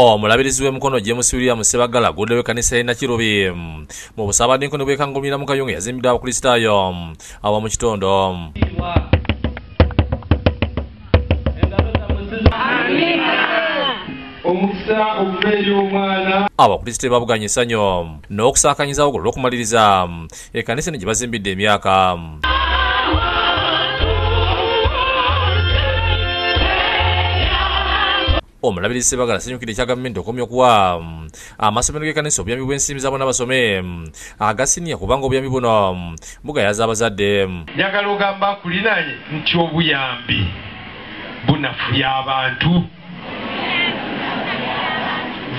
Omulabirizi w'emikono James William Sebagala aguddewo ekkanisa y'e Nakirubi mu busaabadde ne bwekangulira mu Kayunga yazimbiddwa abakristaayo awamu kitundu. Abakristaayo babuganya essanyu n'okusaakanyiza obugolo olw'okumaliriza ekkanisa gye bazimbidde emyaka. Omulabirizi Sebagala asanyukidde ekya gavumenti okomya okuwa amasomero g'ekkanisa obuyambi bw'ensimbi z'abaana basome aga siniya kubanga obuyambi buno bugayaza abazadde. Njagala ogamba kulinaanye nti obuyambi bunafuya abantu.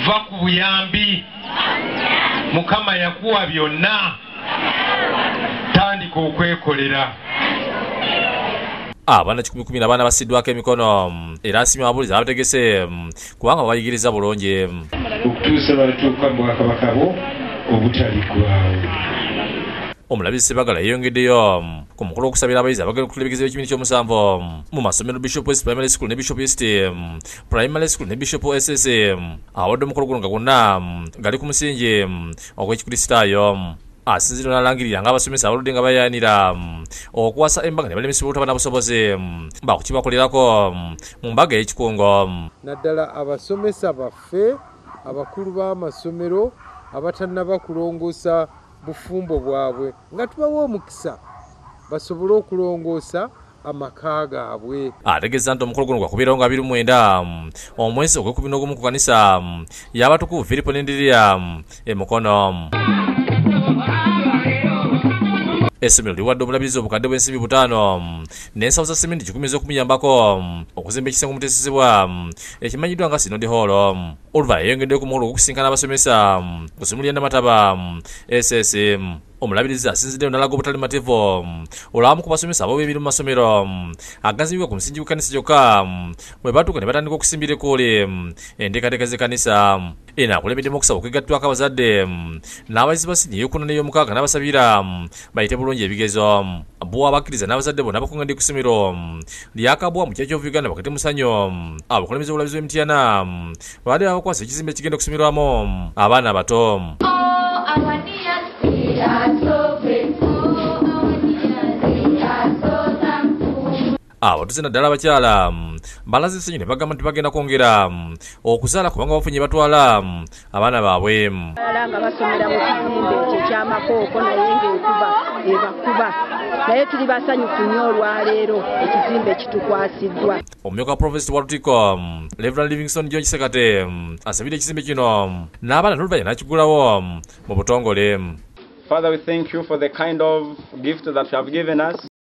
Va ku buyambi, Mukama yakuwa byonna, tandika okwekolera. Abaana 10 abaana basiddwako emikono era asiimye ababuulizi abategese kubanga bayigiriza bulungi okutuusa batuuka mu Bwakabaka bo obutaligwawo. Omulabirizi Sebagala yeeyongeddeyo ku mukolo okusabira abayizi abagenda okutuula ebigezo by'ekibiina ky'omusanvu mu masomero Bishop West Primary School ne Bishop East Primary School ne Bishop SS. Awadde omukolo guno nga gwonna gali ku musingi ogw'ekikristaayo. Asinzira n'alangirira ng'abasomesa abaludde nga bayaanira okuwasa embaga ne balemesebwa obutabana busobozi bakukibakolerako mu mbaga y'ekikungo. Naddala abasomesa baffe abakulu b'amasomero abatannaba kulongoosa bufumbo bwabwe nga tubawa omukisa basobole okulongoosa amaka gaabwe. Ategeeza nti omukolo guno gwakubeerawo nga 29 omwezi ogw'ekumi ku kanisa y'abatukuvu Filipo n'endirira emukono. Essomero liwadde omulabirizi obukadde bw'ensimbi 5 n'ensawo za sementi 10 ez'okumuyambako okuzimba ekisenge omutesezebwa ekimanyiddwa nga Synod Hall. Oluvannyuma yeyongeddeyo ku mukolo gw'okusinkana abasomesa ku ssimu lya Namataba SS. Omulabirizi asinziddeyo n'alaga obutalimativu olw'abamu ku basomesa ab'ebibiri mu masomero agazimbibwa ku musingi gw'ekkanisa kyokka bwe batuuka ne batandika okusimbira ekkooli enteekateeka z'ekkanisa. Eno akulembeddemu okusaba okwegattwako abazadde n'abayizi ba siniya ey'okuna n'ey'omukaaga n'abasabira bayite bulungi ebigezo. Bo abakkiriza n'abazadde bonna abakungaadde ku ssomero lyakabwa mu kyalo ky'Uganda bakati musanyu abakulembeze obulabizi b'emitiana babadde bakwasa ekizimbe ekigenda okusomerwamu abaana abato. Abatuuze naddala abakyala balaze essanyu ne bagamba nti bagenda kwongera okuzaala kubanga bafunye batwala abaana baabwe. Nga basomera mu kizimbe ekyo eky'amakooko naye ng'ekuba ebakuba naye tuli basanyufu nnyo olwaleero ekizimbe kitukwasiddwa. Omumyuka Provesti wa Lutiko Reverend Livingstone John Kisekate asabira ekizimbe kino n'abaana n'oluvannyuma n'akigulawo mu butongole. Father, we thank you for the kind of gift that you have given us.